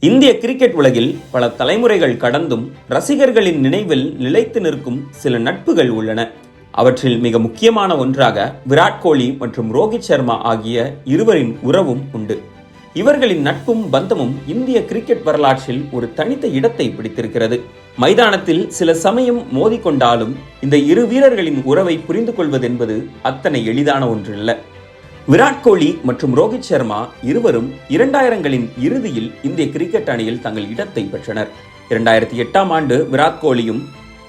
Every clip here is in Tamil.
இந்திய கிரிக்கெட் உலகில் பல தலைமுறைகள் கடந்தும் ரசிகர்களின் நினைவில் நிலைத்து நிற்கும் சில நட்புகள் உள்ளன. அவற்றில் மிக முக்கியமான ஒன்றாக விராட் கோலி மற்றும் ரோஹித் சர்மா ஆகிய இருவரின் உறவும் உண்டு. இவர்களின் நட்பும் பந்தமும் இந்திய கிரிக்கெட் வரலாற்றில் ஒரு தனித்த இடத்தை பிடித்திருக்கிறது. மைதானத்தில் சில சமயம் மோதிக்கொண்டாலும் இந்த இரு வீரர்களின் உறவை புரிந்து கொள்வதென்பது அத்தனை எளிதான ஒன்றல்ல. விராட் கோலி மற்றும் ரோஹித் சர்மா இருவரும் 2000களின் இறுதியில் இந்திய கிரிக்கெட் அணியில் தங்கள் இடத்தை பெற்றனர். 2008ஆம் ஆண்டு விராட் கோலியும்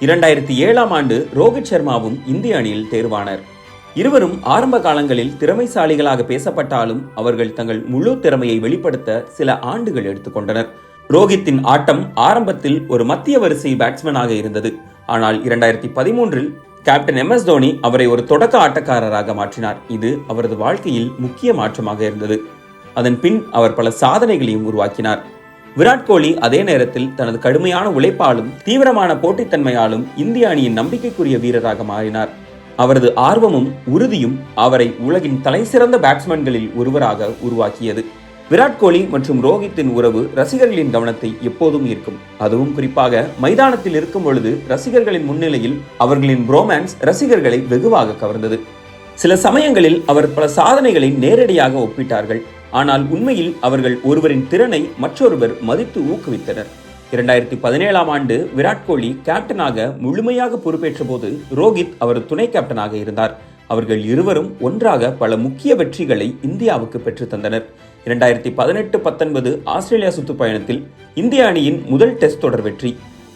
2007ஆம் ஆண்டு ரோஹித் சர்மாவும் இந்திய அணியில் தேர்வானர். இருவரும் ஆரம்ப காலங்களில் திறமைசாலிகளாக பேசப்பட்டாலும் அவர்கள் தங்கள் முழு திறமையை வெளிப்படுத்த சில ஆண்டுகள் எடுத்துக்கொண்டனர். ரோஹித்தின் ஆட்டம் ஆரம்பத்தில் ஒரு மத்திய வரிசை பேட்ஸ்மேனாக இருந்தது. ஆனால் 2013இல் கேப்டன் MS தோனி அவரை ஒரு தொடக்க ஆட்டக்காரராக மாற்றினார். இது அவரது வாழ்க்கையில் முக்கிய மாற்றமாக இருந்தது. அதன் பின் அவர் பல சாதனைகளையும் உருவாக்கினார். விராட் கோலி அதே நேரத்தில் தனது கடுமையான உழைப்பாலும் தீவிரமான போட்டித்தன்மையாலும் இந்திய அணியின் நம்பிக்கைக்குரிய வீரராக மாறினார். அவரது ஆர்வமும் உறுதியும் அவரை உலகின் தலைசிறந்த பேட்ஸ்மேன்களில் ஒருவராக உருவாக்கியது. விராட் கோலி மற்றும் ரோஹித்தின் உறவு ரசிகர்களின் கவனத்தை எப்போதும் ஈர்க்கும். அதுவும் குறிப்பாக மைதானத்தில் இருக்கும் பொழுது ரசிகர்களின் முன்னிலையில் அவர்களின் ரோமான்ஸ் ரசிகர்களை வெகுவாக கவர்ந்தது. சில சமயங்களில் அவர் பல சாதனைகளை நேரடியாக ஒப்பிட்டார்கள். ஆனால் உண்மையில் அவர்கள் ஒருவரின் திறனை மற்றொருவர் மதித்து ஊக்குவித்தனர். 2017ஆம் ஆண்டு விராட் கோலி கேப்டனாக முழுமையாக பொறுப்பேற்ற போது ரோஹித் அவர் துணை கேப்டனாக இருந்தார். அவர்கள் இருவரும் ஒன்றாக பல முக்கிய வெற்றிகளை இந்தியாவுக்கு பெற்று தந்தனர். 2018-19 ஆஸ்திரேலியா சுற்றுப்பயணத்தில் இந்திய அணியின் முதல் டெஸ்ட் தொடர் வெற்றி.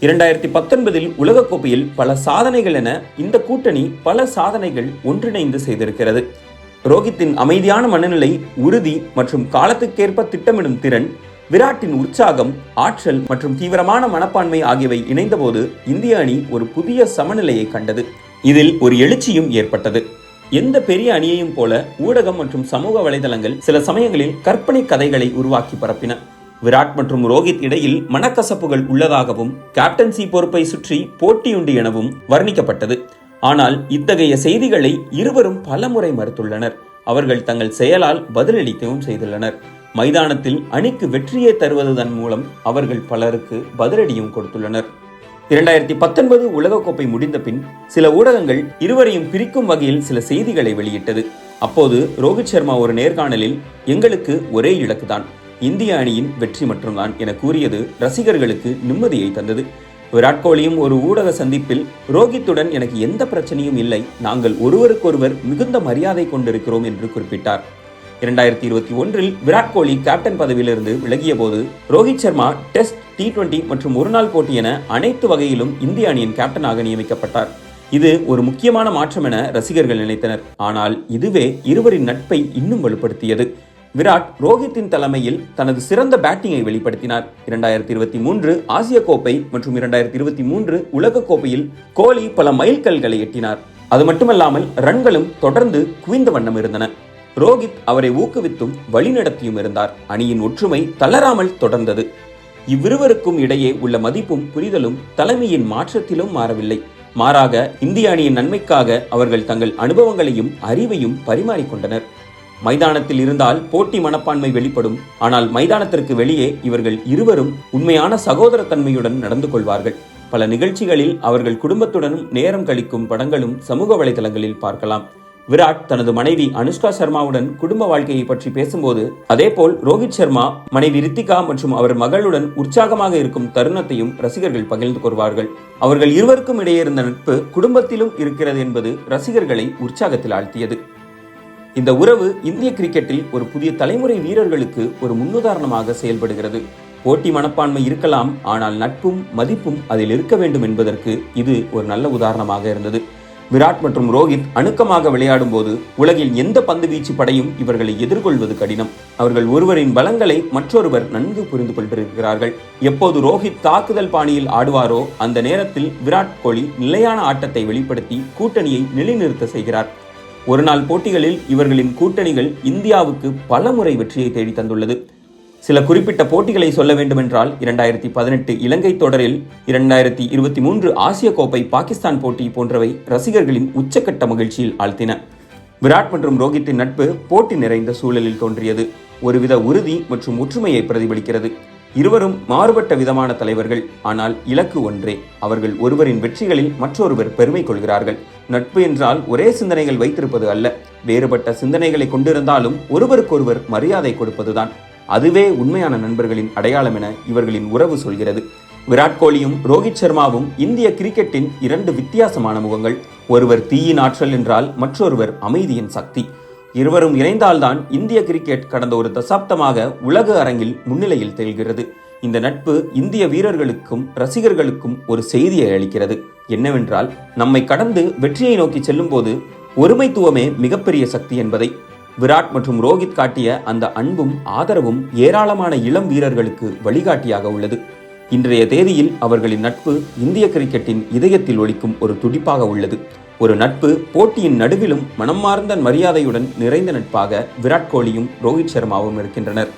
2019இல் உலகக்கோப்பையில் பல சாதனைகள் என இந்த கூட்டணி பல சாதனைகள் ஒன்றிணைந்து செய்திருக்கிறது. ரோஹித்தின் அமைதியான மனநிலை, உறுதி மற்றும் காலத்துக்கேற்ப திட்டமிடும் திறன், விராட்டின் உற்சாகம், ஆற்றல் மற்றும் தீவிரமான மனப்பான்மை ஆகியவை இணைந்தபோது இந்திய அணி ஒரு புதிய சமநிலையை கண்டது. இதில் ஒரு எழுச்சியும் ஏற்பட்டது. எந்த பெரிய அணியையும் போல ஊடகம் மற்றும் சமூக வலைதளங்கள் சில சமயங்களில் கற்பனை கதைகளை உருவாக்கி பரப்பின. விராட் மற்றும் ரோஹித் இடையில் மனக்கசப்புகள் உள்ளதாகவும் கேப்டன்சி பொறுப்பை சுற்றி போட்டியுண்டு எனவும் வர்ணிக்கப்பட்டது. ஆனால் இத்தகைய செய்திகளை இருவரும் பலமுறை மறுத்துள்ளனர். அவர்கள் தங்கள் செயலால் பதிலளிக்கவும் செய்துள்ளனர். மைதானத்தில் அணிக்கு வெற்றியை தருவதன் மூலம் அவர்கள் பலருக்கு பதிலடியும் கொடுத்துள்ளனர். 2019 உலகக்கோப்பை முடிந்த பின் சில ஊடகங்கள் இருவரையும் பிரிக்கும் வகையில் சில செய்திகளை வெளியிட்டது. அப்போது ரோஹித் சர்மா ஒரு நேர்காணலில், எங்களுக்கு ஒரே இலக்குதான், இந்திய அணியின் வெற்றி மட்டும்தான் என கூறியது ரசிகர்களுக்கு நிம்மதியை தந்தது. விராட் கோலியும் ஒரு ஊடக சந்திப்பில், ரோஹித்துடன் எனக்கு எந்த பிரச்சனையும் இல்லை, நாங்கள் ஒருவருக்கொருவர் மிகுந்த மரியாதை கொண்டிருக்கிறோம் என்று குறிப்பிட்டார். 2021இல் விராட் கோலி கேப்டன் பதவியிலிருந்து விலகிய போது ரோஹித் சர்மா டெஸ்ட், T20 மற்றும் ஒருநாள் போட்டி என அனைத்து வகையிலும் இந்திய அணியின் கேப்டனாக நியமிக்கப்பட்டார். இது ஒரு முக்கியமான மாற்றம் என ரசிகர்கள் நினைத்தனர். ஆனால் இதுவே இருவரின் நட்பை இன்னும் வலுப்படுத்தியது. விராட் ரோஹித்தின் தலைமையில் தனது சிறந்த பேட்டிங்கை வெளிப்படுத்தினார். 2023 ஆசிய கோப்பை மற்றும் 2023 உலக கோப்பையில் கோலி பல மைல்கல்களை எட்டினார். அது மட்டுமல்லாமல் ரன்களும் தொடர்ந்து குவிந்த வண்ணம் இருந்தன. ரோஹித் அவரை ஊக்குவித்தும் வழிநடத்தியும் இருந்தார். அணியின் ஒற்றுமை தளராமல் தொடர்ந்தது. இவ்விருவருக்கும் இடையே உள்ள மதிப்பும் புரிதலும் தலைமையின் மாற்றத்திலும் மாறவில்லை. மாறாக இந்திய அணியின் நன்மைக்காக அவர்கள் தங்கள் அனுபவங்களையும் அறிவையும் பரிமாறிக்கொண்டனர். மைதானத்தில் இருந்தால் போட்டி மனப்பான்மை வெளிப்படும். ஆனால் மைதானத்திற்கு வெளியே இவர்கள் இருவரும் உண்மையான சகோதரத்தன்மையுடன் நடந்து கொள்வார்கள். பல நிகழ்ச்சிகளில் அவர்கள் குடும்பத்துடனும் நேரம் கழிக்கும் படங்களும் சமூக வலைதளங்களில் பார்க்கலாம். விராட் தனது மனைவி அனுஷ்கா சர்மாவுடன் குடும்ப வாழ்க்கையை பற்றி பேசும்போது, அதேபோல் ரோஹித் சர்மா மனைவி ரித்திகா மற்றும் அவர் மகளுடன் உற்சாகமாக இருக்கும் தருணத்தையும் ரசிகர்கள் பகிர்ந்து கொள்வார்கள். அவர்கள் இருவருக்கும் இடையே இருந்த நட்பு குடும்பத்திலும் இருக்கிறது என்பது ரசிகர்களை உற்சாகத்தில் ஆழ்த்தியது. இந்த உறவு இந்திய கிரிக்கெட்டில் ஒரு புதிய தலைமுறை வீரர்களுக்கு ஒரு முன்னுதாரணமாக செயல்படுகிறது. போட்டி மனப்பான்மை இருக்கலாம், ஆனால் நட்பும் மதிப்பும் அதில் இருக்க வேண்டும் என்பதற்கு இது ஒரு நல்ல உதாரணமாக இருந்தது. விராட் மற்றும் ரோஹித் அணுக்கமாக விளையாடும் போது உலகில் எந்த பந்து வீச்சு படையும் இவர்களை எதிர்கொள்வது கடினம். அவர்கள் ஒருவரின் பலங்களை மற்றொருவர் நன்கு புரிந்து கொண்டிருக்கிறார்கள். எப்போது ரோஹித் தாக்குதல் பாணியில் ஆடுவாரோ அந்த நேரத்தில் விராட் கோலி நிலையான ஆட்டத்தை வெளிப்படுத்தி கூட்டணியை நிலைநிறுத்த செய்கிறார். ஒருநாள் போட்டிகளில் இவர்களின் கூட்டணிகள் இந்தியாவுக்கு பல முறை வெற்றியை தேடி தந்துள்ளது. சில குறிப்பிட்ட போட்டிகளை சொல்ல வேண்டுமென்றால் 2018 இலங்கை தொடரில், 2023 ஆசிய கோப்பை பாகிஸ்தான் போட்டி போன்றவை ரசிகர்களின் உச்சக்கட்ட மகிழ்ச்சியில் ஆழ்த்தின. விராட் மற்றும் ரோஹித்தின் நட்பு போட்டி நிறைந்த சூழலில் தோன்றியது. ஒருவித உறுதி மற்றும் ஒற்றுமையை பிரதிபலிக்கிறது. இருவரும் மாறுபட்ட விதமான தலைவர்கள், ஆனால் இலக்கு ஒன்றே. அவர்கள் ஒருவரின் வெற்றிகளில் மற்றொருவர் பெருமை கொள்கிறார்கள். நட்பு என்றால் ஒரே சிந்தனைகள் வைத்திருப்பது அல்ல, வேறுபட்ட சிந்தனைகளை கொண்டிருந்தாலும் ஒருவருக்கொருவர் மரியாதை கொடுப்பதுதான். அதுவே உண்மையான நண்பர்களின் அடையாளம் என இவர்களின் உறவு சொல்கிறது. விராட் கோலியும் ரோஹித் சர்மாவும் இந்திய கிரிக்கெட்டின் இரண்டு வித்தியாசமான முகங்கள். ஒருவர் தீயின் ஆற்றல் என்றால் மற்றொருவர் அமைதியின் சக்தி. இருவரும் இணைந்தால்தான் இந்திய கிரிக்கெட் கடந்த ஒரு தசாப்தமாக உலக அரங்கில் முன்னிலையில் திகழ்கிறது. இந்த நட்பு இந்திய வீரர்களுக்கும் ரசிகர்களுக்கும் ஒரு செய்தியை அளிக்கிறது. என்னவென்றால், நம்மை கடந்து வெற்றியை நோக்கி செல்லும் போது ஒருமைத்துவமே மிகப்பெரிய சக்தி என்பதை. விராட் மற்றும் ரோஹித் காட்டிய அந்த அன்பும் ஆதரவும் ஏராளமான இளம் வீரர்களுக்கு வழிகாட்டியாக உள்ளது. இன்றைய தேதியில் அவர்களின் நட்பு இந்திய கிரிக்கெட்டின் இதயத்தில் ஒலிக்கும் ஒரு துடிப்பாக உள்ளது. ஒரு நட்பு போட்டியின் நடுவிலும் மனமார்ந்த மரியாதையுடன் நிறைந்த நட்பாக விராட் கோலியும் ரோஹித் சர்மாவும் இருக்கின்றனர்.